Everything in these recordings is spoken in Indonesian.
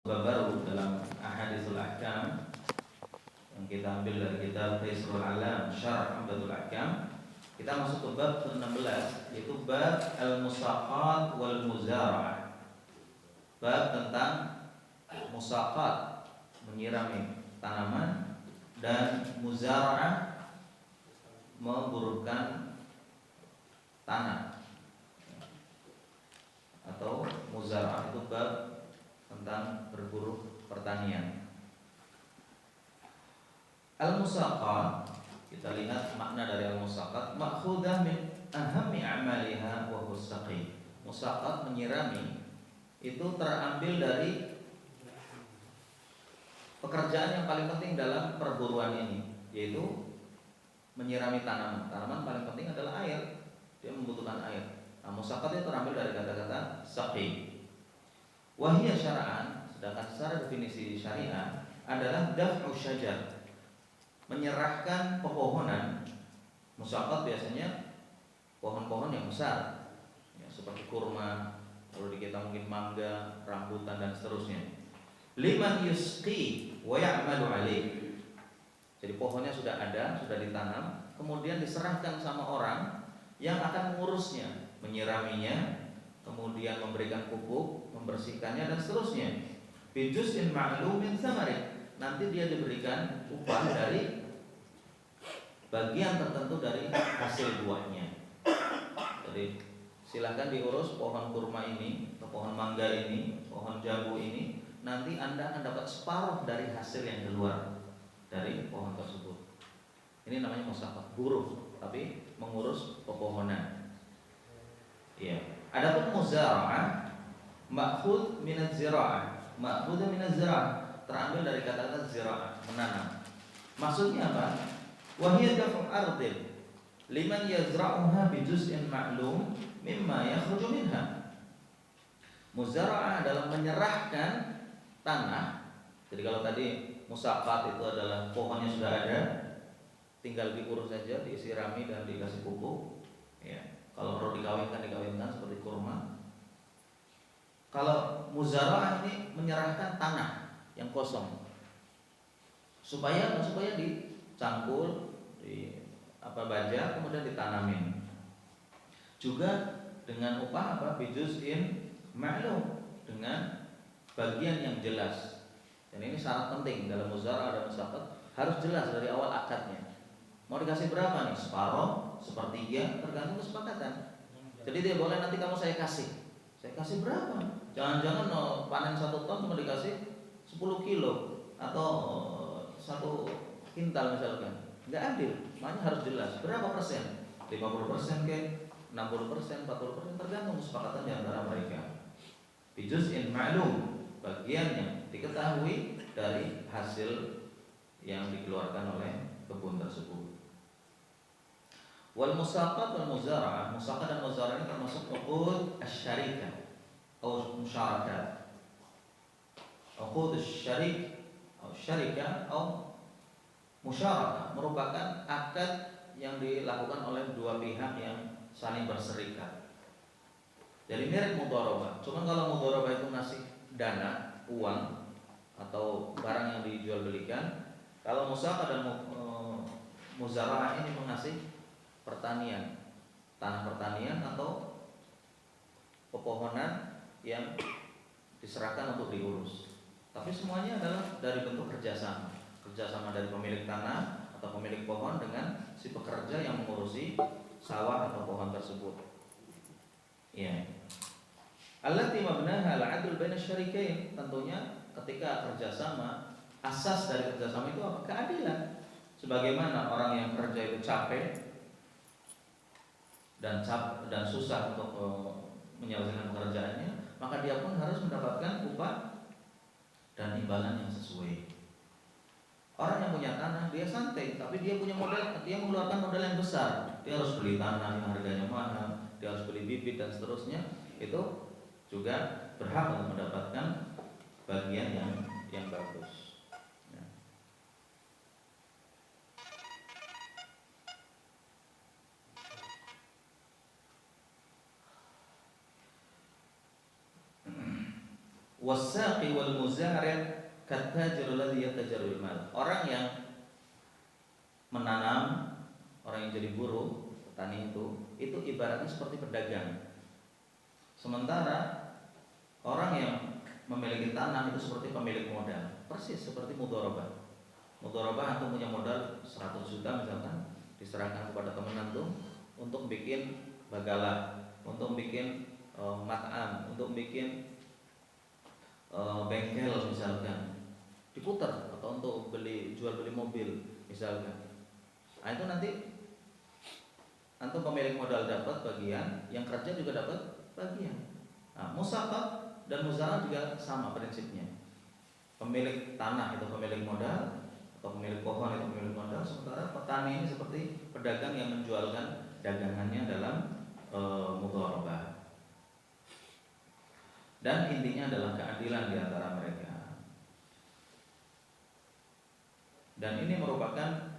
baru dalam Ahaditsul Ahkam yang kita ambil dari kitab Taisirul Alam Syarh Umdatul Ahkam. Kita masuk ke bab ke-16, yaitu bab al-musaqat wal muzara'ah. Bab tentang musaqat, menyirami tanaman, dan muzara'ah, memburukan tanah. Atau muzara'ah itu bab tentang berburu pertanian. Al-musaqat, kita lihat makna dari al-musaqat, ma'khudah min ahammi a'maliha wa husaqi. Musaqat, menyirami, itu terambil dari pekerjaan yang paling penting dalam perburuan ini, yaitu menyirami tanaman. Tanaman paling penting adalah air, dia membutuhkan air. Nah, musaqat itu terambil dari kata-kata saqi. Wahiyya syara'an, sedangkan secara definisi syariah adalah daf'u syajar, menyerahkan pepohonan. Musaqat biasanya pohon-pohon yang besar, ya, seperti kurma, kalau di kita mungkin mangga, rambutan, dan seterusnya. Liman yusqi wa ya'malu alaih. Jadi pohonnya sudah ada, sudah ditanam, kemudian diserahkan sama orang yang akan mengurusnya, menyiraminya, kemudian memberikan pupuk, membersihkannya, dan seterusnya. Bijuz'in ma'lumin thamari, nanti dia diberikan upah dari bagian tertentu dari hasil buahnya. Jadi silahkan diurus pohon kurma ini, atau pohon mangga ini, pohon jambu ini, nanti Anda akan dapat separuh dari hasil yang keluar dari pohon tersebut. Ini namanya musaqat, buruh, tapi mengurus pepohonan. Ya. Adapun muzara'ah, ma'khudh minaz zira'ah, ma'khudh minaz zira'ah, terambil dari kata-kata zira'ah, menanam. Maksudnya apa? Wahiyya daf'u ardin liman yazra'uha bijuz'in ma'lum mimma yakhruju minha. Muzara'ah adalah menyerahkan tanah. Jadi kalau tadi musaqat itu adalah pohonnya sudah ada, tinggal diurus saja, disirami dan dikasih pupuk. Ya. Kalau perlu dikawinkan seperti kurma. Kalau muzara'ah ini menyerahkan tanah yang kosong, supaya dicangkul, di baja, kemudian ditanamin. Juga dengan upah bijuz'in ma'lum, dengan bagian yang jelas. Dan ini syarat penting dalam muzara'ah dan musaqat, harus jelas dari awal akadnya. Mau dikasih berapa nih? Separuh, sepertiga, tergantung kesepakatan. Jadi dia boleh nanti kamu saya kasih berapa? Jangan-jangan panen 1 ton cuma dikasih 10 kilo atau 1 kintal misalkan. Nggak adil, makanya harus jelas berapa persen, 50% ke 60%, 40%, tergantung kesepakatan di antara mereka. Bijuz'in ma'lum, bagian yang diketahui dari hasil yang dikeluarkan oleh kebun tersebut. Wal musaqat wal muzara'ah, musaqat dan muzara'ah ini termasuk uqud asy-syarikah atau musyarakat. Uqud asy-syarik atau syarikah atau musyarakah merupakan akad yang dilakukan oleh dua pihak yang saling berserikat. Jadi mirip mudharabah. Cuma kalau mudharabah itu ngasih dana, uang atau barang yang dijual belikan, kalau musaqat dan muzara'ah ini mengasih pertanian, tanah pertanian atau pepohonan yang diserahkan untuk diurus. Tapi semuanya adalah dari bentuk kerjasama dari pemilik tanah atau pemilik pohon dengan si pekerja yang mengurusi sawah atau pohon tersebut. Ya. Allati mabnaha al-'adl baina asy-syarikain, tentunya ketika kerjasama, asas dari kerjasama itu apa? Keadilan. Sebagaimana orang yang kerja itu capek dan susah untuk menyelesaikan pekerjaannya, maka dia pun harus mendapatkan upah dan imbalan yang sesuai. Orang yang punya tanah dia santai, tapi dia punya modal, dia mengeluarkan modal yang besar. Dia harus beli tanah yang harganya mahal, dia harus beli bibit dan seterusnya. Itu juga berhak untuk mendapatkan bagian yang bagus. Wasaqi wal muzari' katajirul ladzi yatajarrul mal. Orang yang menanam, orang yang jadi buruh, petani itu ibaratnya seperti pedagang. Sementara orang yang memiliki tanah itu seperti pemilik modal, persis seperti mudharabah. Mudharabah antum punya modal 100 juta misalkan, diserahkan kepada teman antum untuk bikin bagalah, untuk bikin mat'am, untuk bikin bengkel misalkan, diputar, atau untuk jual beli mobil misalkan. Nah itu nanti antum pemilik modal dapat bagian, yang kerja juga dapat bagian. Nah, musaqah dan muzara'ah juga sama prinsipnya. Pemilik tanah itu pemilik modal, atau pemilik pohon itu pemilik modal, sementara petani ini seperti pedagang yang menjualkan dagangannya dalam mudharabah. Dan intinya adalah keadilan di antara mereka. Dan ini merupakan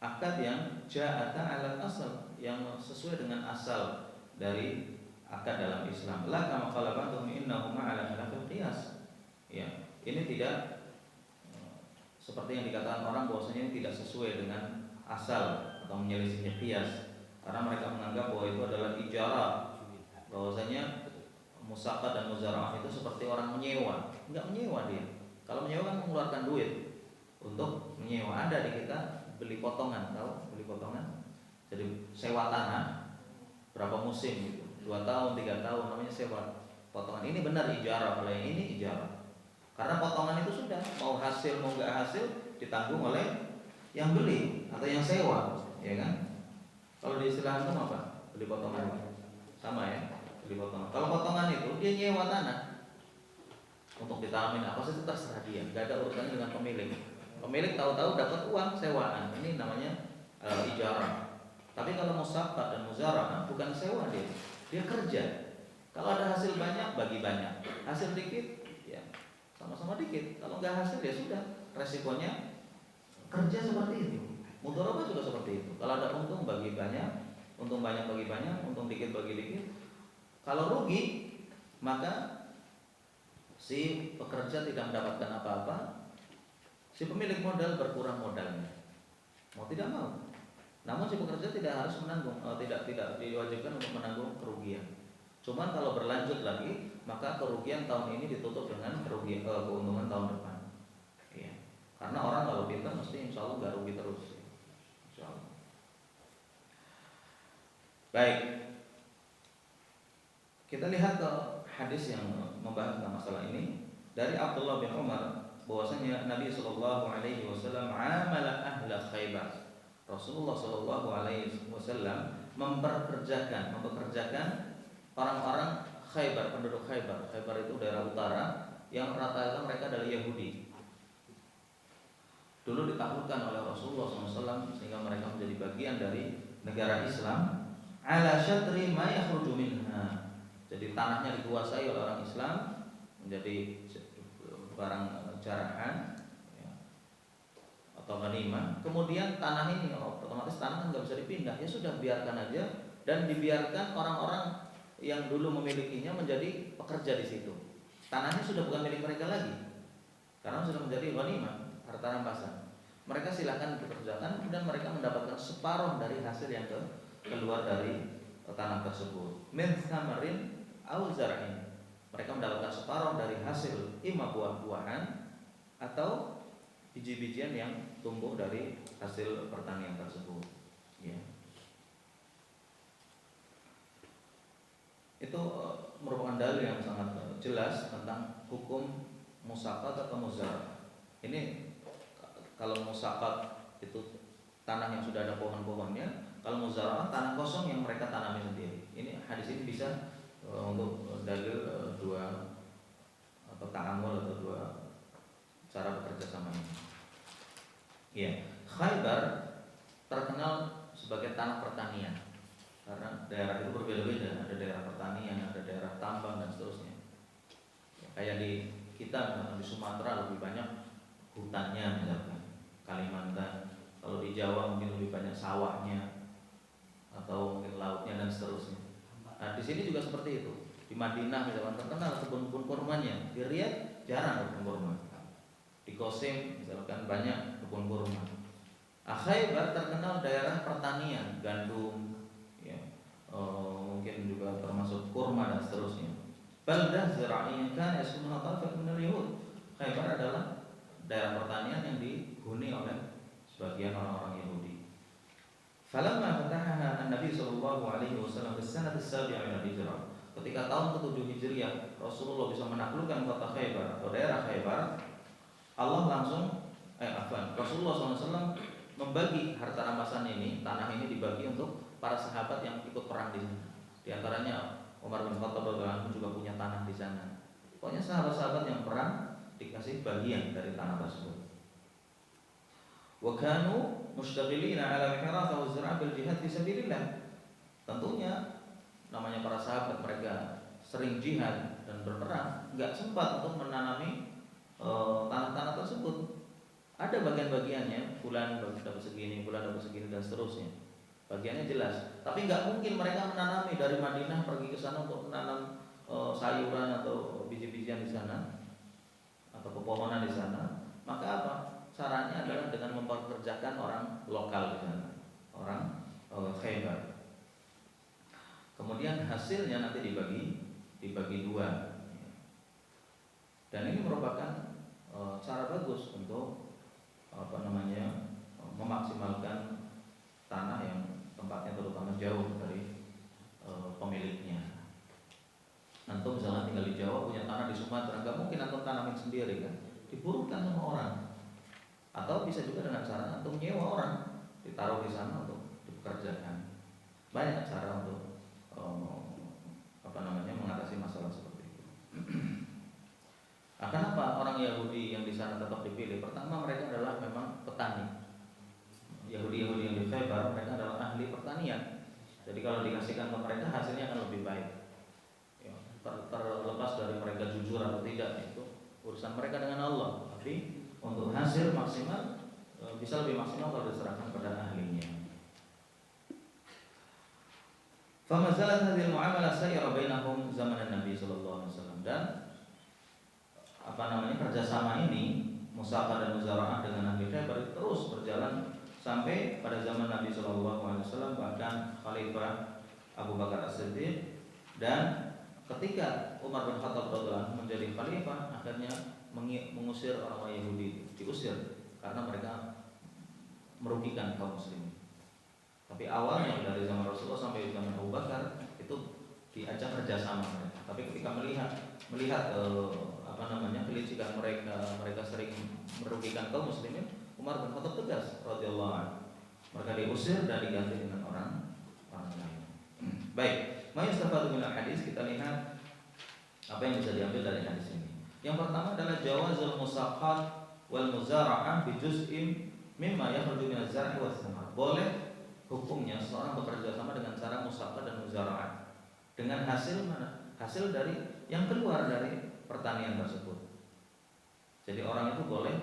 akad yang ja'ata 'alal asal, yang sesuai dengan asal dari akad dalam Islam. La kama qala ba'dhum innahu ma'ala khilafil qiyas. Ya, ini tidak seperti yang dikatakan orang bahwasanya ini tidak sesuai dengan asal atau menyelisih qiyas, karena mereka menganggap bahwa itu adalah ijarah, bahwasanya musaqah dan muzara'ah itu seperti orang menyewa. Enggak menyewa dia. Kalau menyewa kan mengeluarkan duit untuk menyewa. Ada di kita beli potongan, tahu? Beli potongan. Jadi sewa tanah berapa musim gitu. 2 tahun, 3 tahun, namanya sewa potongan. Ini benar ijarah, kalau yang ini ijarah. Karena potongan itu sudah, mau hasil mau nggak hasil ditanggung oleh yang beli atau yang sewa, ya kan? Kalau di istilah itu apa? Beli potongan. Sama ya, beli potongan. Kalau potongan itu dia nyewa tanah untuk ditanamin apa sih, itu terserah dia, nggak ada urusannya dengan pemilik. Pemilik tahu-tahu dapat uang sewaan, ini namanya ijarah. Tapi kalau musaqah dan muzara'ah bukan sewa dia kerja. Kalau ada hasil banyak bagi banyak, hasil dikit ya sama-sama dikit. Kalau nggak hasil ya sudah, resikonya kerja seperti itu. Mudharabah juga seperti itu. Kalau ada untung bagi banyak, untung banyak bagi banyak, untung dikit bagi dikit. Kalau rugi maka si pekerja tidak mendapatkan apa-apa, si pemilik modal berkurang modalnya, mau tidak mau. Namun si pekerja tidak harus menanggung, tidak diwajibkan untuk menanggung kerugian. Cuman kalau berlanjut lagi, maka kerugian tahun ini ditutup dengan keuntungan tahun depan. Ya. Karena orang kalau pintar mesti insya Allah nggak rugi terus. Insya Allah. Baik, kita lihat ke hadis yang membahas tentang masalah ini dari Abdullah bin Umar, bahwasanya Nabi Shallallahu Alaihi Wasallam amala ahla Khaybar. Rasulullah Shallallahu Alaihi Wasallam mempekerjakan orang-orang Khaybar, penduduk Khaybar. Khaybar itu daerah utara yang rata-rata mereka adalah Yahudi. Dulu ditaklukkan oleh Rasulullah SAW sehingga mereka menjadi bagian dari negara Islam. Ala syatri ma yakhruju minha. Jadi tanahnya dikuasai oleh orang Islam, menjadi barang jarahan atau ghanimah. Kemudian tanah ini otomatis tanah kan nggak bisa dipindah, ya sudah biarkan aja, dan dibiarkan orang-orang yang dulu memilikinya menjadi pekerja di situ. Tanahnya sudah bukan milik mereka lagi karena sudah menjadi ghanimah, harta rampasan. Mereka silakan dikerjakan dan mereka mendapatkan separuh dari hasil yang keluar dari tanah tersebut. Min thamarin aw zar'in. Mereka mendapatkan separuh dari hasil imma buah-buahan atau biji-bijian yang tumbuh dari hasil pertanian tersebut. Ya. Itu merupakan dalil yang sangat jelas tentang hukum musaqat atau muzara'ah. Ini kalau musaqat itu tanah yang sudah ada pohon-pohonnya, kalau muzara'ah tanah kosong yang mereka tanami sendiri. Ini hadis ini bisa untuk dalil dua atau ta'amul atau dua cara bekerja sama ini. Ya, Khaybar terkenal sebagai tanah pertanian karena daerah itu berbeda-beda. Ada daerah pertanian, ada daerah tambang dan seterusnya. Ya, kayak di kita di Sumatera lebih banyak hutannya, misalkan Kalimantan. Kalau di Jawa mungkin lebih banyak sawahnya atau mungkin lautnya dan seterusnya. Nah, di sini juga seperti itu. Di Di Madinah misalkan terkenal kebun-kebun kurmanya, di Riyadh jarang kebun kurma. Di Qasim misalkan banyak kebun kurma. Khaybar terkenal daerah pertanian, gandum, ya, mungkin juga termasuk kurma dan seterusnya. Baldah zira'iyyah kan yasmuha ta'ifat min al-yahud. Khaybar adalah daerah pertanian yang dihuni oleh sebagian orang-orang Yahudi. Falamma fatahaha an-nabi sallallahu alaihi wasallam fi sanati as-sabi'ah min al-hijrah. Ketika tahun ke-7 Hijriah Rasulullah bisa menaklukkan kota Khaybar atau daerah Khaybar, Allah langsung Rasulullah SAW membagi harta rampasan ini, tanah ini dibagi untuk para sahabat yang ikut perang di sana. Di antaranya Umar bin Khattab radhiyallahu anhu juga punya tanah di sana. Pokoknya sahabat-sahabat yang perang dikasih bagian dari tanah tersebut. Wa kanu mushtaghilina ala mihrathah wa zira'ah bil jihad fi sabilillah. Tentunya namanya para sahabat, mereka sering jihad dan berperang, enggak sempat untuk menanami tanah-tanah tersebut. Ada bagian-bagiannya, bulan dapat segini, bulan dapat segini dan seterusnya. Bagiannya jelas, tapi nggak mungkin mereka menanami dari Madinah pergi ke sana untuk menanam sayuran atau biji-bijian di sana atau pepohonan di sana. Maka apa? Caranya adalah dengan mempekerjakan orang lokal di sana, orang Khaybar. Kemudian hasilnya nanti dibagi dua. Dan ini merupakan cara bagus untuk memaksimalkan tanah yang tempatnya terutama jauh dari pemiliknya. Antum misalnya tinggal di Jawa, punya tanah di Sumatera, nggak mungkin antum tanamin sendiri kan, diburukan sama orang. Atau bisa juga dengan cara antum nyewa orang, ditaruh di sana untuk dipekerjakan. Banyak cara untuk mengatasi masalah seperti itu. Kenapa orang Yahudi yang di sana tetap dipilih? Pertama, mereka adalah memang petani. Yahudi-Yahudi yang di Khaybar, mereka adalah ahli pertanian. Jadi kalau dikasihkan ke mereka, hasilnya akan lebih baik. Ya, terlepas dari mereka jujur atau tidak, itu urusan mereka dengan Allah. Tapi untuk hasil maksimal, bisa lebih maksimal kalau diserahkan pada ahlinya. Famazalat hadhil muamalah sayyara bainahum zaman Nabi sallallahu alaihi wasallam. Dan kerjasama ini, musaqah dan muzara'ah dengan ahli Khaybar terus berjalan sampai pada zaman Nabi sallallahu alaihi wasallam, bahkan Khalifah Abu Bakar As-Siddiq. Dan ketika Umar bin Khattab radhiyallahu anhu menjadi khalifah, akhirnya mengusir orang Yahudi, diusir karena mereka merugikan kaum muslimin. Tapi awalnya dari zaman Rasulullah sampai zaman Abu Bakar itu diajak kerjasama mereka. Tapi ketika melihat kelicikan mereka sering merugikan kaum muslimin, Umar bin Khattab tegas radhiyallahu anhu. Mereka diusir dan diganti dengan orang lain. Baik, ma yustafadu min hadis, kita lihat apa yang bisa diambil dari hadis ini. Yang pertama adalah jawazul musaqat wal muzara'ah bi juz'in mimma yakhruju min az-zar'i was samar. Boleh hukumnya seorang bekerja sama dengan cara musaqah dan muzara'ah dengan hasil mana? Hasil dari yang keluar dari pertanian tersebut. Jadi orang itu boleh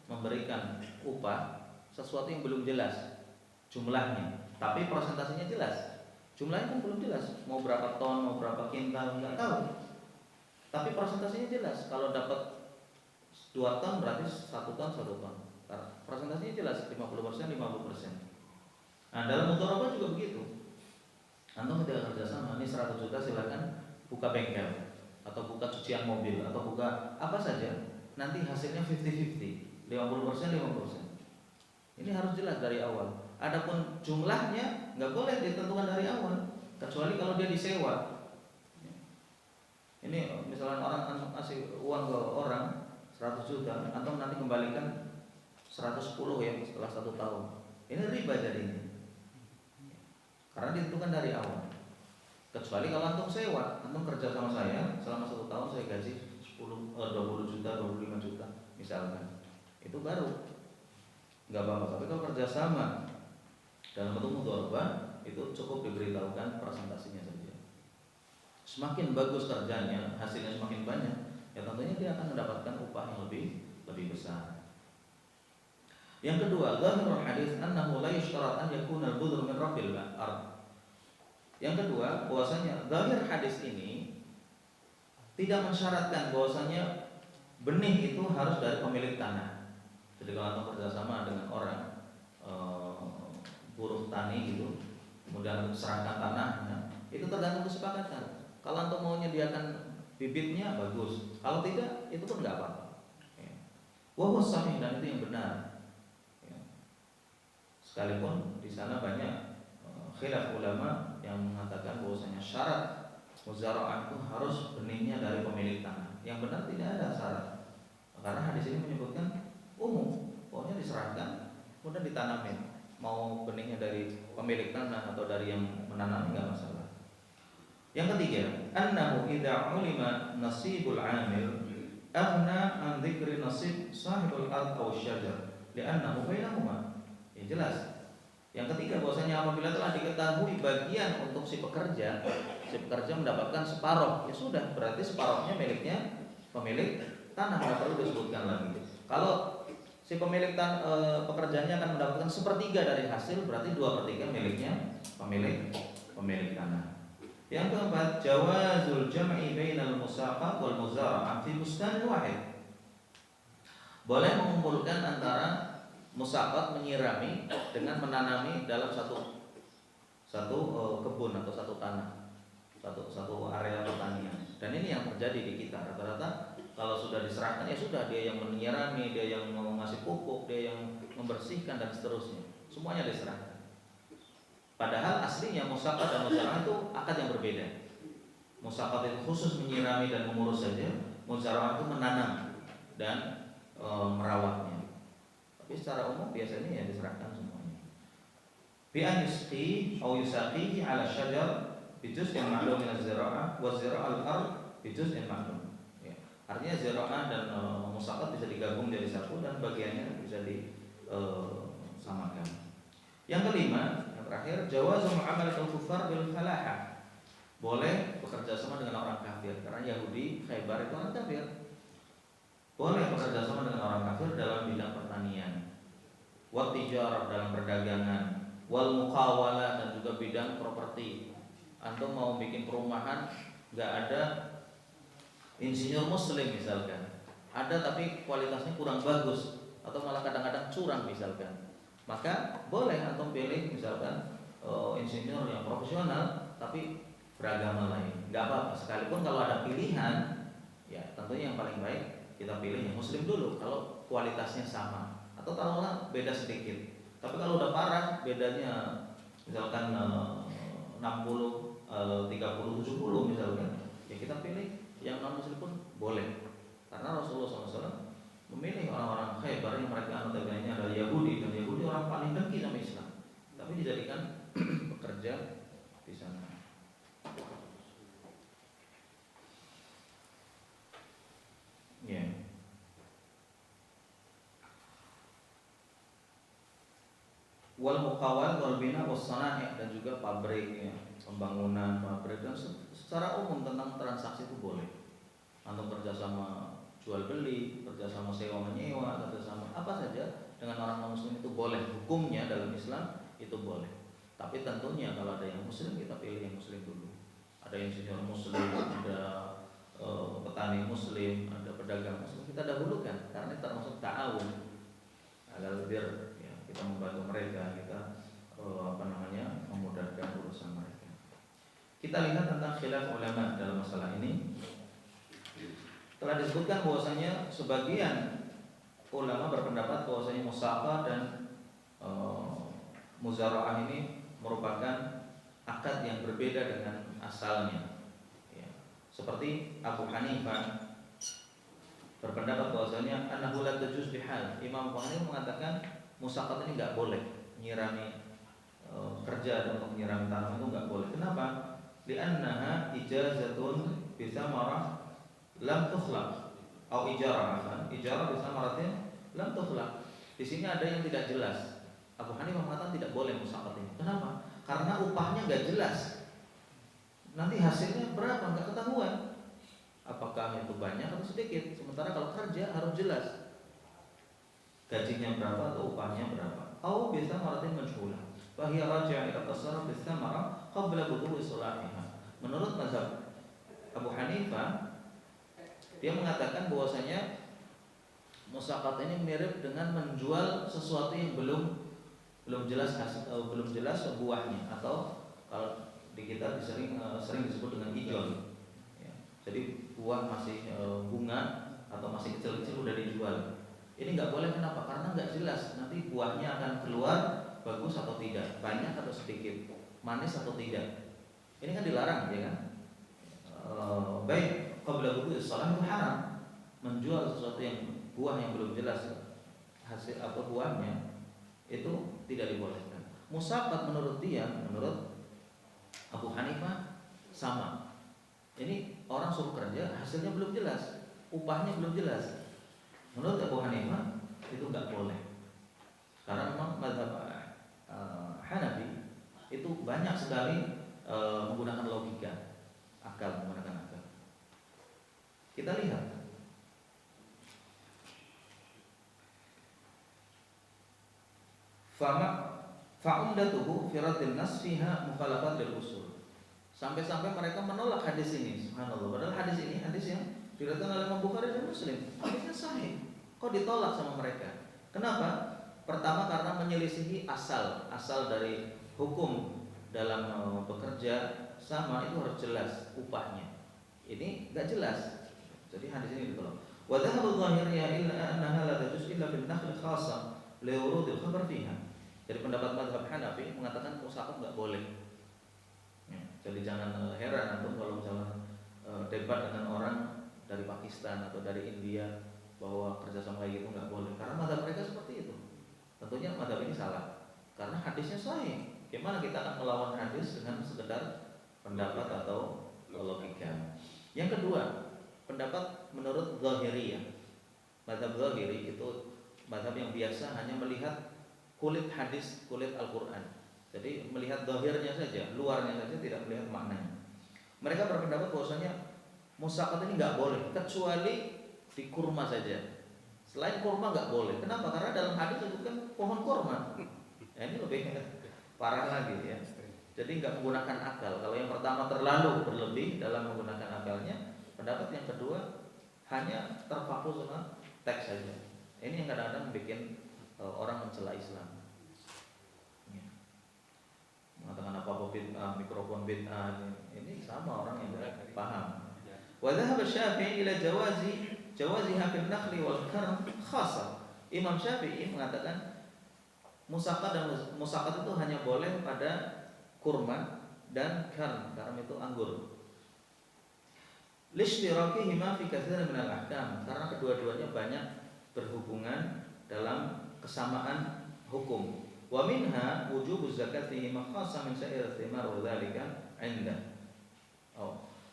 memberikan upah sesuatu yang belum jelas jumlahnya, tapi persentasenya jelas. Jumlahnya kan belum jelas, mau berapa ton, mau berapa kintal, nggak tahu. Tapi persentasenya jelas. Kalau dapat 2 ton berarti 1 ton 1 ton. Persentasenya jelas, 50%, 50%. Nah, dalam mudharabah juga begitu. Antum tidak kerjasama, ini 100 juta silakan buka bengkel atau buka cucian mobil atau buka apa saja. Nanti hasilnya 50-50, 50%, 50%. Ini harus jelas dari awal. Adapun jumlahnya nggak boleh ditentukan dari awal, kecuali kalau dia disewa. Ini misalnya orang kasih uang ke orang 100 juta, atau nanti kembalikan 110 ya setelah 1 tahun. Ini riba jadinya. Karena ditentukan dari awal. Kecuali kalau antum sewa, antum kerja sama saya selama 1 tahun, saya gaji 20 juta, 25 juta misalkan, itu baru nggak apa-apa. Tapi kalau kerja sama dalam bentuk mudharabah, itu cukup diberitahukan presentasinya saja. Semakin bagus kerjanya, hasilnya semakin banyak, ya tentunya dia akan mendapatkan upah yang lebih besar. Yang kedua, zahirul hadis annahu la yushtarat an yakuna al-budru min rabbil ard. Yang kedua, bahwasanya zahir hadis ini tidak mensyaratkan bahwasanya benih itu harus dari pemilik tanah. Jadi kalau antum kerjasama dengan orang buruh tani gitu, kemudian serahkan tanahnya, itu tergantung kesepakatan. Kalau antum mau menyediakan bibitnya bagus, kalau tidak itu pun nggak apa-apa. Wah sahih, dan itu yang benar. Sekalipun di sana banyak khilaf ulama yang mengatakan bahwasanya syarat muzara'ah itu harus benihnya dari pemilik tanah. Yang benar tidak ada syarat, karena hadis ini menyebutkan umum, pokoknya diserahkan kemudian ditanamin. Mau benihnya dari pemilik tanah atau dari yang menanam nggak masalah. Yang ketiga, annahu idza ulima nasibul 'amil aghna an dzikri nasib sahibul ard aw syajar li'annahu bainahuma. Ya jelas. Yang ketiga bahwasanya apabila telah diketahui bagian untuk si pekerja mendapatkan separuh, ya sudah, berarti separuhnya miliknya pemilik tanah, nggak perlu disebutkan lagi. Kalau si pemilik pekerjaannya akan mendapatkan sepertiga dari hasil, berarti 2/3 miliknya pemilik tanah. Yang keempat, jawazul jam'i bainal musaqah wal muzara'ah fi bustan wahid. Boleh mengumpulkan antara musaqat, menyirami, dengan menanami dalam satu kebun atau satu tanah, satu area pertanian. Dan ini yang terjadi di kita rata-rata. Kalau sudah diserahkan, ya sudah, dia yang menyirami, dia yang mau ngasih pupuk, dia yang membersihkan dan seterusnya, semuanya diserahkan. Padahal aslinya musaqat dan muzara'ah itu akad yang berbeda. Musaqat itu khusus menyirami dan mengurus saja, muzara'ah itu menanam dan merawatnya. Tapi secara umum biasanya ya diserahkan semuanya. Bi an yusqi aw yusaqihi 'ala syajar bi juz'in ma'lum min az-zira'ah wa zira'al ard bi juz'in ma'lum. Artinya zira'ah dan musaqat bisa digabung jadi satu dan bagiannya bisa disamakan. Yang kelima, yang terakhir, jawazu mu'amalatul kuffar bil falahah. Boleh bekerja sama dengan orang kafir, karena Yahudi Khaybar itu orang kafir. Boleh bekerja sama dengan orang kafir dalam bidang pertanian, wa tijarah dalam perdagangan, wal muqawalah dan juga bidang properti. Antum mau bikin perumahan, nggak ada insinyur muslim misalkan, ada tapi kualitasnya kurang bagus atau malah kadang-kadang curang misalkan, maka boleh antum pilih misalkan insinyur yang profesional tapi beragama lain, nggak apa-apa. Sekalipun kalau ada pilihan, ya tentunya yang paling baik kita pilih yang muslim dulu kalau kualitasnya sama, atau taruhlah beda sedikit. Tapi kalau udah parah bedanya misalkan 60, 30, 70 misalkan, ya kita pilih yang non muslim pun boleh, karena Rasulullah SAW memilih orang-orang Khaybar yang mereka anut agamanya adalah Yahudi, dan Yahudi orang paling dengki sama Islam, tapi dijadikan bekerja di sana. Ya. Wal muqawal wal bina was sana'i, dan juga pabrik, ya, pembangunan pabrik, dan secara umum tentang transaksi itu boleh. Antum kerjasama jual beli, kerjasama sewa menyewa, kerjasama apa saja dengan orang non muslim itu boleh. Hukumnya dalam Islam itu boleh. Tapi tentunya kalau ada yang muslim, kita pilih yang muslim dulu. Ada insinyur muslim, ada petani muslim, ada pedagang muslim, kita dahulukan karena itu termasuk ta'awun agar biar kita membantu mereka, kita memudahkan urusan mereka. Kita lihat tentang khilaf ulama dalam masalah ini. Telah disebutkan bahwasanya sebagian ulama berpendapat bahwasanya musaqah dan muzara'ah ini merupakan akad yang berbeda dengan asalnya. Ya. Seperti Abu Hanifah berpendapat bahwasanya annahu la tajuz bihal. Imam Abu Hanifah mengatakan musaqat ini nggak boleh, nyirami kerja untuk menyirami tanah itu nggak boleh. Kenapa? Li'annaha ijazatun bisamarah lam tukhlaq atau ijarah bisamaratin lam tukhlaq. Di sini ada yang tidak jelas. Abu Hanifah mengatakan tidak boleh musaqat ini. Kenapa? Karena upahnya nggak jelas. Nanti hasilnya berapa nggak ketahuan. Apakah itu banyak atau sedikit? Sementara kalau kerja harus jelas. Gajinya berapa atau upahnya berapa? Atau bisa maratin majhulah. Bahya raja' ila tasarruf bis-samara qabla budhu'i salahiha. Menurut mazhab Abu Hanifah, Dia mengatakan bahwasanya musaqat ini mirip dengan menjual sesuatu yang belum jelas belum jelas buahnya, atau kalau di kita sering disebut dengan ijon. Ya. Jadi buah masih bunga atau masih kecil-kecil udah dijual. Ini nggak boleh, kenapa? Karena nggak jelas nanti buahnya akan keluar bagus atau tidak, banyak atau sedikit, manis atau tidak. Ini kan dilarang, ya kan? Baik, qabla wudu' shalah itu haram, menjual sesuatu yang buah yang belum jelas hasil atau buahnya, itu tidak dibolehkan. Musaqat menurut Abu Hanifah sama. Ini orang suruh kerja, hasilnya belum jelas, upahnya belum jelas. Menurut Abu Hanifah itu nggak boleh, karena memang mazhab Hanafi itu banyak sekali menggunakan logika, menggunakan akal. Kita lihat fa'umdatuhu fi raddin nas fiha mukhalafat lil usul. Sampai-sampai mereka menolak hadis ini, subhanallah. Padahal hadis ini hadis yang diriwayatkan oleh Imam Bukhari dan Muslim. Hadisnya sahih. Kok ditolak sama mereka? Kenapa? Pertama karena menyelisihi asal dari hukum dalam bekerja sama, itu harus jelas upahnya. Ini enggak jelas. Jadi hadis ini ditolak. Wa dhahabu dhahiriyah illa annaha la tajuz illa bil nakhl khassa li wurudil khabar fiha. Jadi pendapat mazhab Hanafi mengatakan musaqat enggak boleh. Ya, jadi jangan heran antum kalau misalnya debat dengan orang dari Pakistan atau dari India bahwa kerjasama kayak gitu nggak boleh, karena mazhab mereka seperti itu. Tentunya mazhab ini salah, karena hadisnya sahih. Gimana kita akan melawan hadis dengan sekedar pendapat atau logika? Yang kedua, pendapat menurut Zahiriyah. Mazhab Zahiri itu mazhab yang biasa hanya melihat kulit hadis, kulit Al-Quran. Jadi melihat zahirnya saja, luarnya saja, tidak melihat maknanya. Mereka berpendapat bahwasanya musaqat ini nggak boleh kecuali di kurma saja. Selain kurma nggak boleh. Kenapa? Karena dalam hadis disebutkan pohon kurma. Ya, ini lebih parah lagi ya. Jadi nggak menggunakan akal. Kalau yang pertama terlalu berlebih dalam menggunakan akalnya, pendapat yang kedua hanya terpaku sama teks saja. Ini yang kadang-kadang bikin orang mencela Islam. Ya. Mengatakan apa bid'ah, mikrofon bid'ah, ini sama orang yang paham. Wa dhahaba Syafi'i ila jawaziha fil nakhli wal karm khassa. Imam Syafi'i mengatakan musaqat itu hanya boleh pada kurma dan karm itu anggur. Lishtirakihima fi katsirin min al-ahkam, karena kedua-duanya banyak berhubungan dalam kesamaan hukum. Wa minha wujubuz zakati khassa min sa'ir thimar wa dzalika 'inda.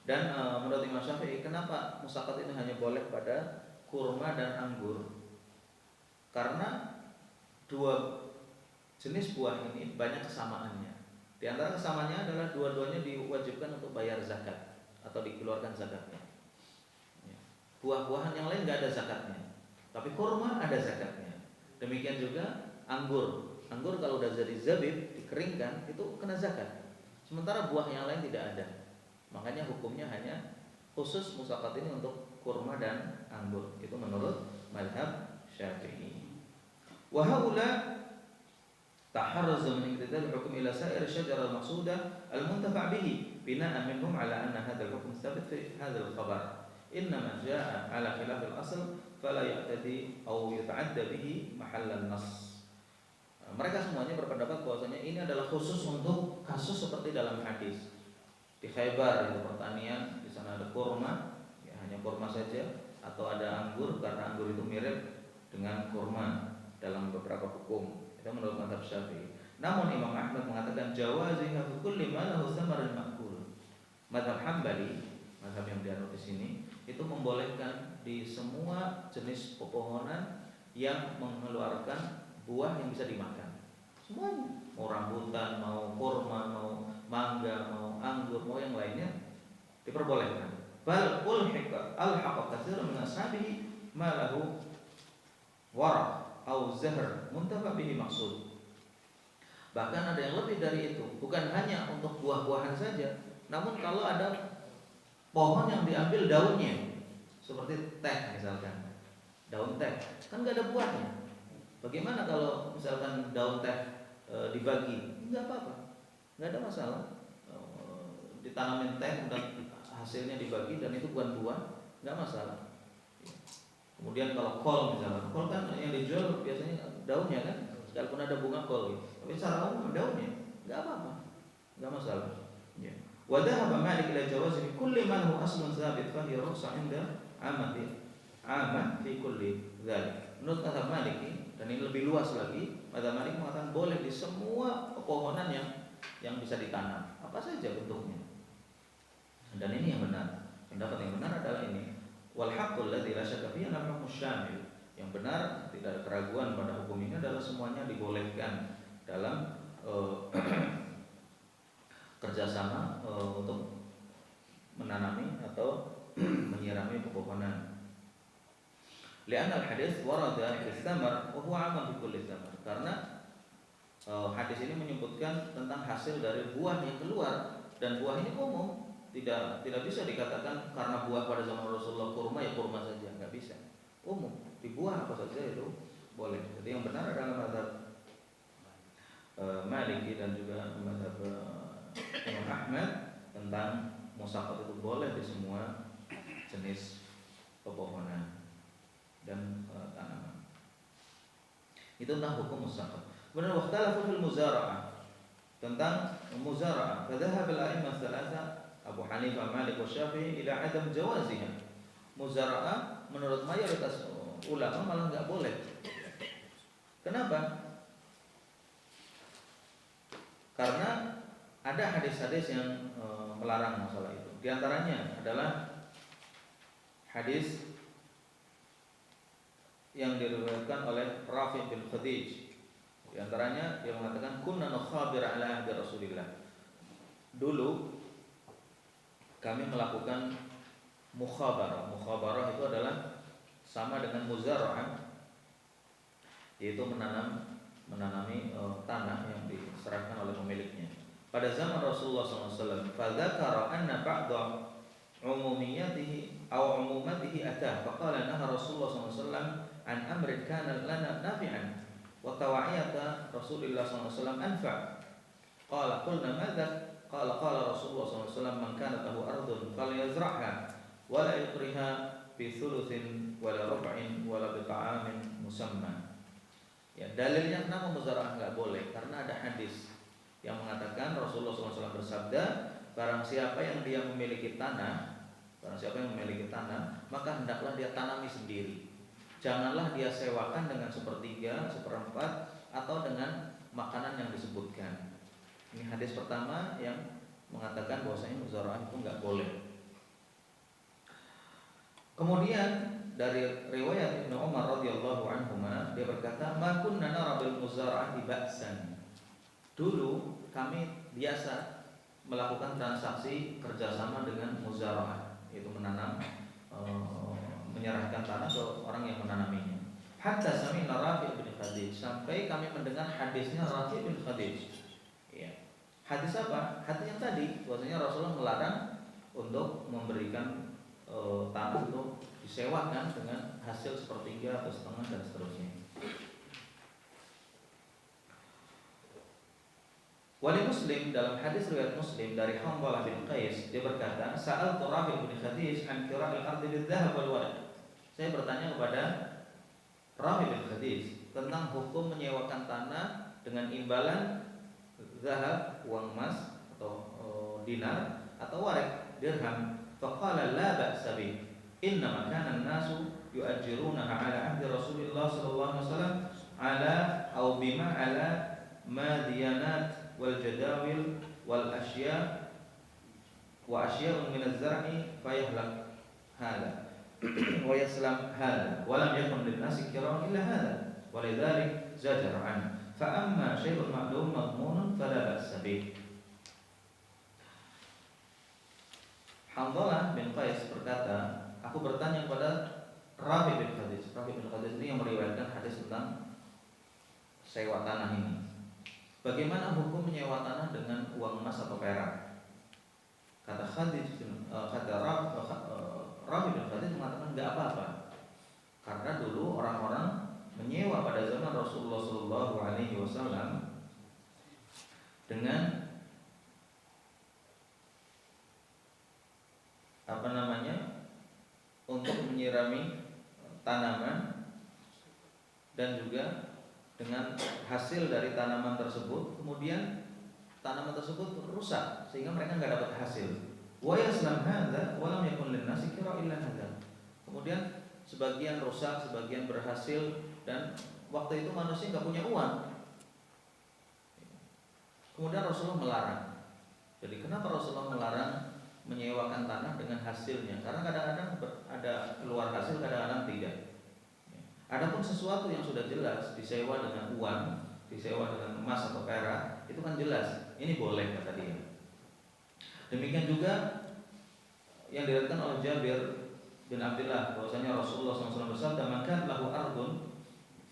Dan menurut Imam Syafi'i, kenapa musaqat ini hanya boleh pada kurma dan anggur? Karena dua jenis buah ini banyak kesamaannya. Di antara kesamaannya adalah dua-duanya diwajibkan untuk bayar zakat atau dikeluarkan zakatnya. Buah-buahan yang lain nggak ada zakatnya, tapi kurma ada zakatnya. Demikian juga anggur. Anggur kalau udah jadi zabib, dikeringkan, itu kena zakat. Sementara buah yang lain tidak ada. Makanya hukumnya hanya khusus musaqat ini untuk kurma dan anggur. Itu menurut mazhab Syafi'i. Wa haula taharrazu min iqtidal hukum ila sa'ir syajarah al-maqsudah al-muntafa' bihi bina'an minhum ala anna hadzal hukm thabit fi hadzal khabar. Innama jaa'a ala khilaf al-asl fala ya'tadi aw yata'adda bihi mahallan nas. Mereka semuanya berpendapat bahwasanya ini adalah khusus untuk kasus seperti dalam hadis. Di Khaybar itu pertanian, di sana ada kurma, ya hanya kurma saja, atau ada anggur karena anggur itu mirip dengan kurma dalam beberapa hukum. Itu menurut mazhab Syafi'i. Namun Imam Ahmad mengatakan jawaziha fi kulli ma lahu thamarun ma'kul. Mazhab Hambali, mazhab yang dianut di sini, itu membolehkan di semua jenis pepohonan yang mengeluarkan buah yang bisa dimakan. Semuanya, mau rambutan, mau kurma, mau mangga, mau anggur, mau yang lainnya diperbolehkan. Bal ulhiqa al-haqa katsirun min ashabihi ma lahu waraq au zahr muntafa bihi maksud. Bahkan ada yang lebih dari itu, bukan hanya untuk buah-buahan saja, namun kalau ada pohon yang diambil daunnya, seperti teh misalkan, daun teh kan nggak ada buahnya. Bagaimana kalau misalkan daun teh dibagi? Nggak apa-apa, nggak ada masalah. Ditanamin teh dan hasilnya dibagi dan itu bukan buah, nggak masalah. Kemudian kalau kol misalnya, kol kan yang dijual biasanya daunnya kan, sekalipun ada bunga kol gitu. Tapi secara umum daunnya, nggak apa-apa, nggak masalah. Ya. Wa dhahaba Malik ila jawazi kulli man huwa aslun tsabit fa hiya rukhsah inda amah fi kulli dzalik. Menurut kata Malik dan ini lebih luas lagi, kata Malik mengatakan boleh di semua pepohonan yang bisa ditanam, apa saja bentuknya. Dan ini yang benar. Pendapat yang benar adalah ini. Wal haqqul ladzi la syakka fihi annahu syamil. Yang benar, tidak ada keraguan pada hukum ini adalah semuanya dibolehkan dalam kerjasama untuk menanami atau menyirami pepohonan. Li'anna al-hadits warada fi thamar wa huwa 'amun fi kulli thamar. Karena hadis ini menyebutkan tentang hasil dari buah yang keluar, dan buah ini umum. Tidak bisa dikatakan karena buah pada zaman Rasulullah kurma ya kurma saja, nggak bisa. Umum, di buah apa saja itu boleh. Jadi yang benar adalah mazhab Maliki dan juga mazhab Imam Ahmad tentang musaqat itu boleh di semua jenis pepohonan dan tanaman. Itu tentang hukum musaqat. Kemudian wakhtalafu fil muzara'ah, tentang muzara'ah. Fadhahab al-a'immah thalatha Abu Hanifah, Malik, wa Syafi'i ila adam jawaziha. Muzara'ah menurut mayoritas ulama malah nggak boleh. Kenapa? Karena ada hadis-hadis yang melarang masalah itu. Di antaranya adalah hadis yang diriwayatkan oleh Rafi' bin Khadij. Di antaranya dia mengatakan kunna nukhabir ala ahdi Rasulillah. Dulu kami melakukan mukhabarah. Mukhabarah itu adalah sama dengan muzara'ah, yaitu menanami tanah yang diserahkan oleh pemiliknya. Pada zaman Rasulullah SAW, fadzakara anna ba'da umumiyatihi aw umumatihi atah, faqala naha Rasulullah SAW an amrin kana lana nafi'an wa tawa'iyata Rasulullah SAW anfa'. Qala qulna madza? Qala Rasulullah SAW man kana lahu ardun falyazra'ha wa la yukriha bi thuluthin wa la rub'in wa la bi ta'amin musamma. Ya, dalilnya kenapa muzara'ah enggak boleh? Karena ada hadis yang mengatakan Rasulullah SAW bersabda, barang siapa yang memiliki tanah, maka hendaklah dia tanami sendiri. Janganlah dia sewakan dengan sepertiga, seperempat, atau dengan makanan yang disebutkan. Ini hadis pertama yang mengatakan bahwasanya muzara'ah itu enggak boleh. Kemudian dari riwayat Ibnu Umar radhiyallahu anhuma, dia berkata, "Ma kunna nara bil muzara'ati ba'san." Dulu kami biasa melakukan transaksi kerjasama dengan muzara'ah, yaitu menanam, menyerahkan tanah ke orang yang menanaminya. Hatta sami'na Rafi' bin Khadij, sampai kami mendengar hadisnya Rafi' bin Khadij. Hadis apa? Hadis yang tadi, bahwasanya Rasulullah melarang untuk memberikan tanah untuk disewakan dengan hasil sepertiga atau setengah dan seterusnya. Wali Muslim, dalam hadis riwayat Muslim dari Hanzalah bin Qais, dia berkata, "Sa'altu Rafi' bin Khadij an kira'il ardi bil-dhahab wal waraq." Saya bertanya kepada Rafi' bin Khadij tentang hukum menyewakan tanah dengan imbalan zahab, uang emas atau dinar, atau warik, dirham. Faqala la ba'sa bih. Inna kana an-nasu yu'ajjirunaha 'ala ahdi Rasulillah sallallahu alaihi wasallam 'ala aw bima 'ala madiyanat wal jadawil wal asya wa asya'un min az-zar'i fayahlak hadha wa yaslam hadha wa lam yakun lin-nasi kira'un illa hadha wa lidzalik zajara 'an. Fa'amma syai'un ma'lum madmunun fala ba'sa bih. Hanzalah bin Qais berkata, aku bertanya kepada Rafi' bin Khadij. Rafi' bin Khadij ini yang meriwayatkan hadis tentang sewa tanah ini. Bagaimana hukum menyewa tanah dengan uang emas atau perak? Kata Rabi bin Khatib mengatakan nggak apa-apa, karena dulu orang-orang menyewa pada zaman Rasulullah SAW dengan untuk menyirami tanaman dan juga dengan hasil dari tanaman tersebut, kemudian tanaman tersebut rusak sehingga mereka nggak dapat hasil. Wa yaslam hadza wa lam yakun lin-nasi kira illa hadza. Kemudian sebagian rusak, sebagian berhasil, dan waktu itu manusia nggak punya uang. Kemudian Rasulullah melarang. Jadi kenapa Rasulullah melarang menyewakan tanah dengan hasilnya? Karena kadang-kadang ada keluar hasil, kadang-kadang tidak. Adapun sesuatu yang sudah jelas disewa dengan uang, disewa dengan emas atau perak, itu kan jelas, ini boleh kata dia. Demikian juga yang diriwayatkan oleh Jabir bin Abdullah bahwasanya Rasulullah SAW bersabda, "Maka lahu ardun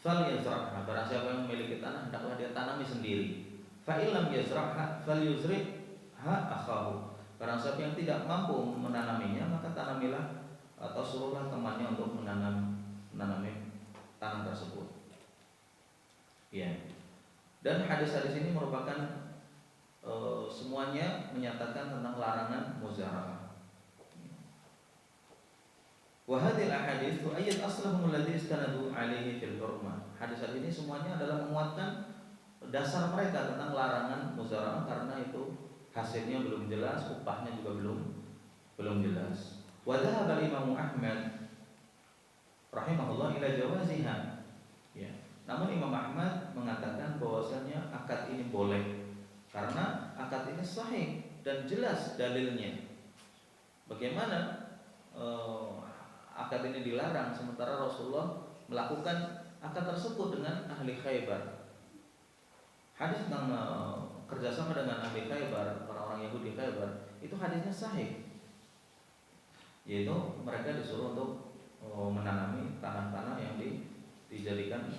falyazra'ha." Barang siapa yang memiliki tanah hendaklah dia tanami sendiri. Fa illam yazra'ha falyuzri'ha akhahu. Barang siapa yang tidak mampu menanaminya, maka tanamilah atau suruhlah temannya untuk menanami tanah tersebut. Ya. Dan hadis-hadis ini merupakan semuanya menyatakan tentang larangan muzara'ah. Wa hadhil ahadits tu'ayyid aslahum alladhi istanadu alaihi fil hurmah. Hadis-hadis ini semuanya adalah menguatkan dasar mereka tentang larangan muzara'ah karena itu hasilnya belum jelas, upahnya juga belum jelas. Wa dhahaba Imam Ahmad rahimahullah ila jawaziha. Ya. Namun Imam Ahmad mengatakan bahwasanya akad ini boleh karena akad ini sahih dan jelas dalilnya. Bagaimana akad ini dilarang sementara Rasulullah melakukan akad tersebut dengan ahli Khaybar? Hadis tentang kerjasama dengan ahli Khaybar, orang-orang Yahudi Khaybar, itu hadisnya sahih, yaitu mereka disuruh untuk menanami tanah-tanah yang dijadikan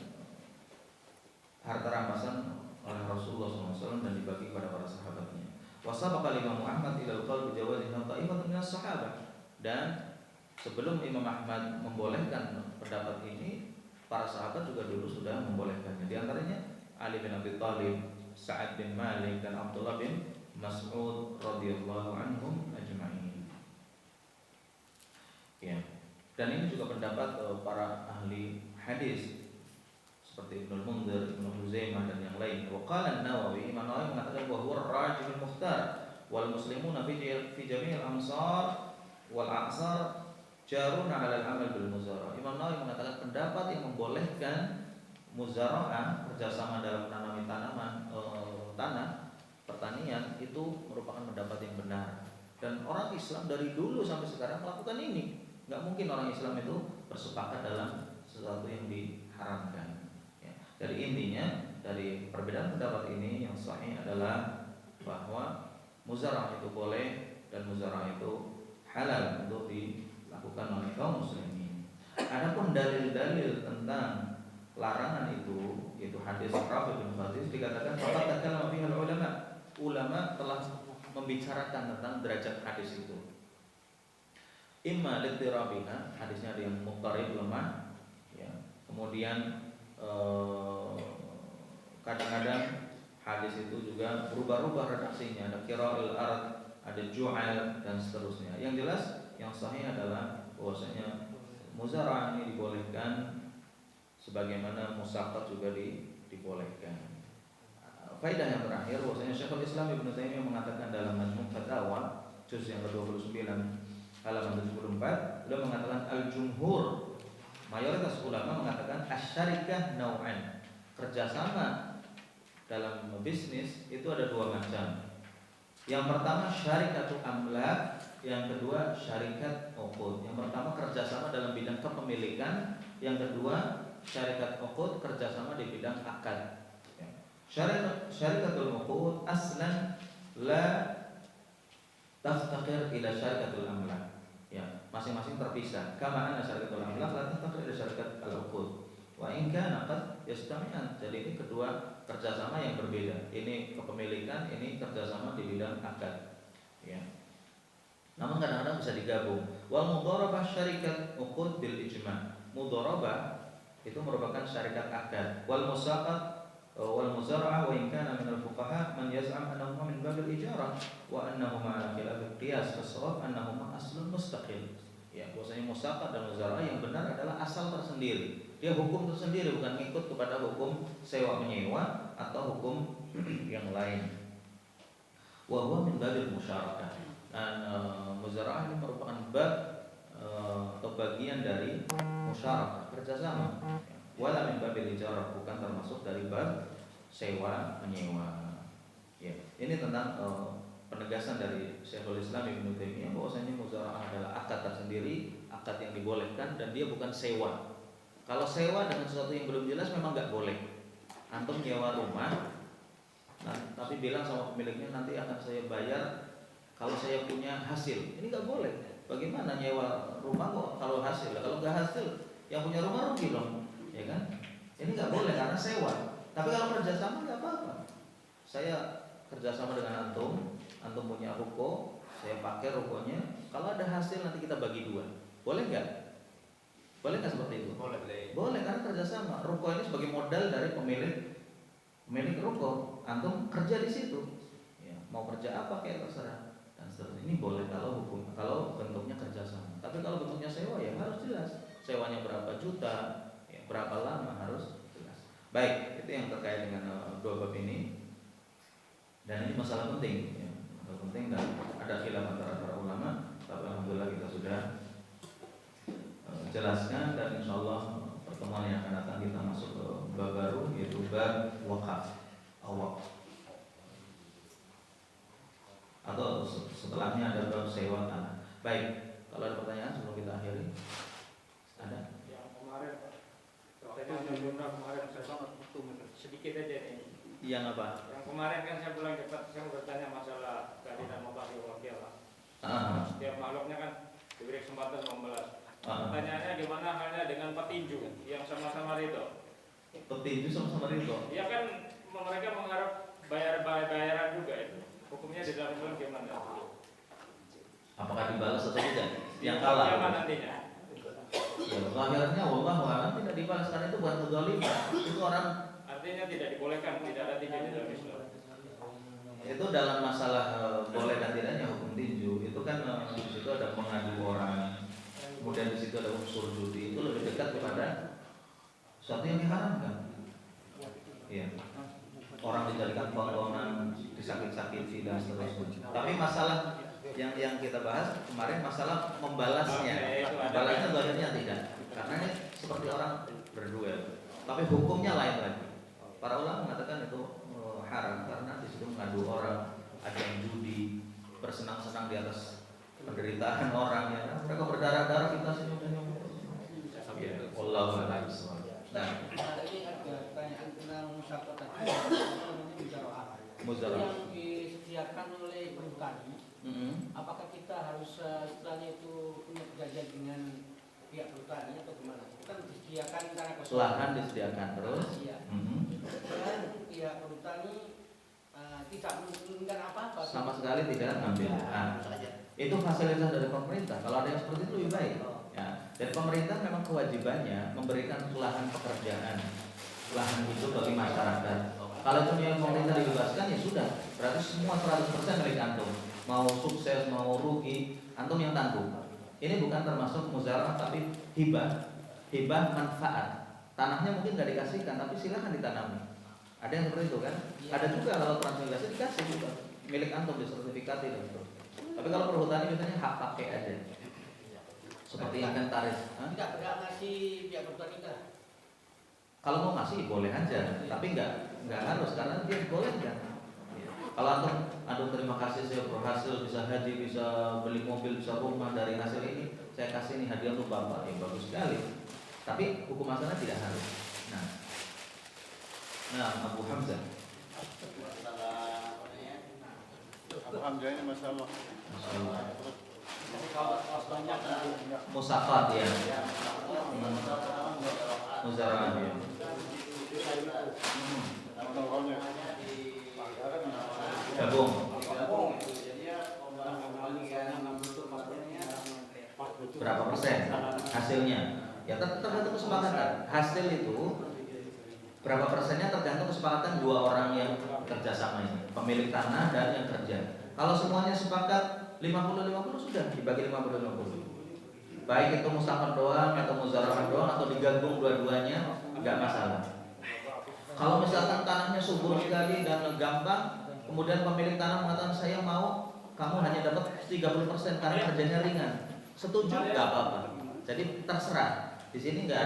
harta rampasan oleh Rasulullah SAW dan dibagi kepada para sahabatnya. Wasabaqa Imam Ahmad ila al-qawl bi jawaziha ta'ifatun minas sahabah. Dan sebelum Imam Ahmad membolehkan pendapat ini, para sahabat juga dulu sudah membolehkannya. Di antaranya Ali bin Abi Thalib, Sa'ad bin Malik, dan Abdullah bin Mas'ud radhiyallahu anhum ajma'in. Ya. Dan ini juga pendapat para ahli hadis seperti Ibnu Munzir, Ibnu Huzaimah dan yang lain. Wa qala an-Nawawi, Imam Nawawi mengatakan bahwa ar-rajih al-mukhtar wal muslimuna fi jami' al-amsar wal a'sar jaruna 'ala al-amal bil muzara'ah. Imam Nawawi mengatakan pendapat yang membolehkan muzara'ah, kerjasama dalam menanami tanah pertanian, itu merupakan pendapat yang benar. Dan orang Islam dari dulu sampai sekarang melakukan ini. Nggak mungkin orang Islam itu bersepakat dalam sesuatu yang diharamkan. Ya. Jadi intinya dari perbedaan pendapat ini yang sahih adalah bahwa muzara'ah itu boleh dan muzara'ah itu halal untuk dilakukan oleh kaum muslimin. Adapun dalil-dalil tentang larangan itu, yaitu hadis Rafi bin Khatib, dikatakan faqad takallama fiha ulama. Ulama telah membicarakan tentang derajat hadis itu. Imma litirabiha, hadisnya ada yang muqtarib, lemah, ya. Kemudian kadang-kadang hadis itu juga berubah-ubah redaksinya, ada qira'il ard, ada ju'al, dan seterusnya. Yang jelas yang sahih adalah bahwasanya muzara'ah ini dibolehkan sebagaimana musaqat juga dibolehkan. Faedah yang terakhir bahwasanya Syekhul Islam Ibnu Taimiyah mengatakan dalam Majmu' Fatawa juz yang ke-29 halaman 74, beliau mengatakan al-jumhur, mayoritas ulama mengatakan asyarikah nau'an. Kerjasama dalam bisnis itu ada dua macam. Yang pertama syarikatu amlak, yang kedua syarikat uqud. Yang pertama kerjasama dalam bidang kepemilikan, yang kedua syarikat uqud, kerjasama di bidang akad. Syarikatul uqud aslan la taftaqir ila syarikatul amlak. Ya, masing-masing terpisah. Kama anna syarikatul amlak la taftaqir ila syarikat al-uqud. Wa in kana qad yastami'an. Jadi ini kedua kerjasama yang berbeda. Ini kepemilikan, ini kerjasama di bidang akad. Ya. Namun kadang-kadang bisa digabung. Wal mudharabah syarikat uqud bil ijma'. Mudharabah itu merupakan syarikat akad. Wal musaqat wal muzara'ah wa in kana min al-fuqaha man yaz'am annahuma min babil ijarah wa annahuma ala khilaf al-qiyas fasawab annahuma aslun mustaqil. Ya, bahwasanya musaqat dan muzara'ah yang benar adalah asal tersendiri. Dia hukum tersendiri, bukan ikut kepada hukum sewa menyewa atau hukum yang lain. Wa huwa min babil musyarakah. Dan muzara'ah ini merupakan bab atau bagian dari musyarakah, kerjasama. Wala min babil ijarah, bukan termasuk dari bab sewa menyewa. Ya, ini tentang penegasan dari Syekhul Islam Ibnu Taimiyah bahwasanya muzara'ah adalah akad tersendiri, akad yang dibolehkan dan dia bukan sewa. Kalau sewa dengan sesuatu yang belum jelas memang nggak boleh. Antum nyewa rumah, nah, tapi bilang sama pemiliknya nanti akan saya bayar kalau saya punya hasil. Ini nggak boleh. Bagaimana nyewa rumah kok kalau hasil? Kalau nggak hasil, yang punya rumah rugi dong, ya kan? Ini nggak boleh karena sewa. Tapi kalau kerjasama nggak apa-apa. Saya kerjasama dengan antum punya ruko, saya pakai rukonya. Kalau ada hasil nanti kita bagi dua. Boleh nggak? Boleh nggak seperti itu? Boleh. Boleh karena kerjasama. Ruko ini sebagai modal dari pemilik ruko. Antum kerja di situ. Ya, mau kerja apa kayak terserah. Dan seterusnya. Ini boleh kalau bentuknya kerjasama. Tapi kalau bentuknya sewa ya harus jelas. Sewanya berapa juta, ya, berapa lama harus jelas. Baik, itu yang terkait dengan dua bab ini. Dan ini masalah penting, ya, masalah penting dan ada khilaf antara para ulama. Tapi alhamdulillah kita sudah jelaskan dan insyaallah pertemuan yang akan datang kita masuk ke bab baru yaitu bab wakaf atau setelahnya ada bab sewa tanah. Baik, kalau ada pertanyaan sebelum kita akhiri ada? Yang kemarin kemarin saya sangat butuh sedikit aja nih. Yang apa? Yang kemarin kan saya pulang cepat, saya bertanya masalah keadilan mubahil wakil lah. Setiap makhluknya kan diberi kesempatan membalas. Pertanyaannya gimana halnya dengan petinju yang sama-sama ridho? Petinju sama-sama ridho? Ya kan mereka mengharap bayaran juga itu. Hukumnya di dalam Islam gimana? Apakah dibalas atau tidak? Yang kalah? Gimana nantinya? Ya, akhirnya wallahu a'lam tidak dibalas karena itu bukan kezaliman. Itu orang artinya tidak dibolehkan, tidak ada tinju di dalam Islam. Itu dalam masalah boleh dan tidaknya hukum tinju itu kan di situ ada mengadu orang. Kemudian di situ ada unsur judi, itu lebih dekat kepada sesuatu yang diharamkan. Iya. Orang dijadikan tontonan, disakit-sakiti dan seterusnya. Tapi masalah yang kita bahas kemarin masalah membalasnya. Membalasnya badannya tidak. Karena ini seperti orang berduel. Tapi hukumnya lain lagi. Para ulama mengatakan itu haram karena di situ mengadu orang, ada yang judi, bersenang-senang di atas penderitaan orang ya. Mereka berdarah-darah kita senyum-senyum. Ya, wallahu a'lam. Nah, ini ada pertanyaan tentang musyawarah tadi. Muzara'ah yang disediakan oleh perhutani. Apakah kita harus setelahnya itu punya perjanjian dengan pihak perhutani atau gimana? Kan disediakan tanah kosong. lahan disediakan terus. Iya. Dan pihak perhutani tidak menginginkan apa-apa. Sama sekali tidak ngambil. Nah, itu fasilitas dari pemerintah. Kalau ada yang seperti itu lebih baik. Ya. Dan pemerintah memang kewajibannya memberikan lahan pekerjaan, lahan hidup bagi masyarakat. Kalau itu yang pemerintah dibebaskan ya sudah, berarti semua 100% milik antum. Mau sukses, mau rugi, antum yang tanggung. Ini bukan termasuk muzara'ah tapi hibah manfaat. Tanahnya mungkin nggak dikasihkan, tapi silahkan ditanami. Ada yang seperti itu kan? Ada juga kalau transmigrasi dikasih juga milik antum disertifikati dan seterusnya. Tapi kalau perhutani biasanya hak pakai aja. Seperti inventaris. Tidak berhak ngasih pihak perhutani kan? Kalau mau ngasih boleh aja, tapi nggak harus karena dia boleh kan. Kalau antum terima kasih saya berhasil bisa haji, bisa beli mobil, bisa rumah dari hasil ini, saya kasih ini hadiah untuk bapak, ya bagus sekali. Tapi hukum asalnya tidak harus. Nah Abu Hamzah. Abu Hamzah ini masalah. Musafat ya. Muzara'ah ya. Gabung. berapa persen hasilnya. Ya tergantung kesepakatan. Hasil itu berapa persennya tergantung kesepakatan dua orang yang kerjasama ini, pemilik tanah dan yang kerja. Kalau semuanya sepakat 50-50 sudah dibagi 50-50. Baik itu musafakat doang atau muzaraah doang atau digabung dua-duanya, nggak masalah. Kalau misalkan tanahnya subur sekali dan gampang, kemudian pemilik tanah mengatakan saya mau kamu hanya dapat 30% karena kerjanya ringan, setuju nggak apa-apa. Jadi terserah. Di sini nggak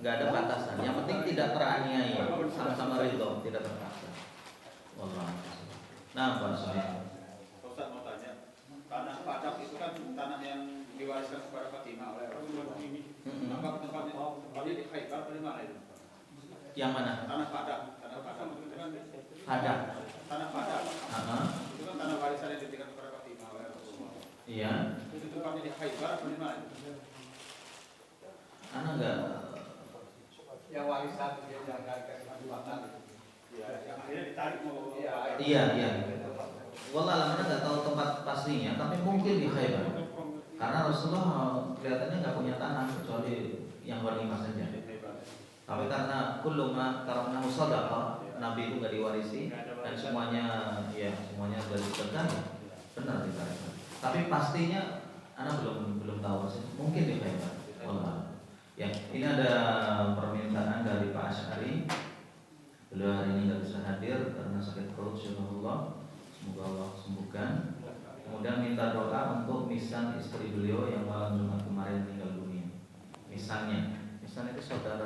ada batasan. Yang penting tidak teraniaya, sama-sama ridho, tidak terpaksa. Wallah. Nah, Pak Sonia. Ustaz mau tanya, tanah Padak itu kan tanah yang diwariskan kepada Fatimah oleh Rasulullah. Apakah tempatnya di Khaybar atau di mana itu? Yang mana? Tanah Padak itu kan Padak. tanah Padak. Aha. Itu kan tanah warisan yang diberikan kepada Fatimah oleh Rasulullah. Iya. Itu tempatnya di Khaybar atau di mana? Anak enggak. Yang warisan dia jangan kasih Fatimah. Iya, yang akhirnya ditarik mau. Iya. Wallah alam enggak tahu tempat pastinya, tapi mungkin di Khaybar. Karena Rasulullah kelihatannya nggak punya tanah kecuali yang ghanimah saja. Tapi karena kullu ma taraknahu shadaqah, Nabi itu nggak diwarisi dan semuanya dari sedekah, benar ditarik. Tapi pastinya anak belum tahu sih. Mungkin di Khaybar. Wallah. Ya, ini ada permintaan dari Pak Asy'ari. Beliau hari ini nggak bisa hadir karena sakit perut, insyaallah. Semoga Allah sembuhkan. Kemudian minta doa untuk misan istri beliau yang malam Jumat kemarin meninggal dunia. Misannya itu saudara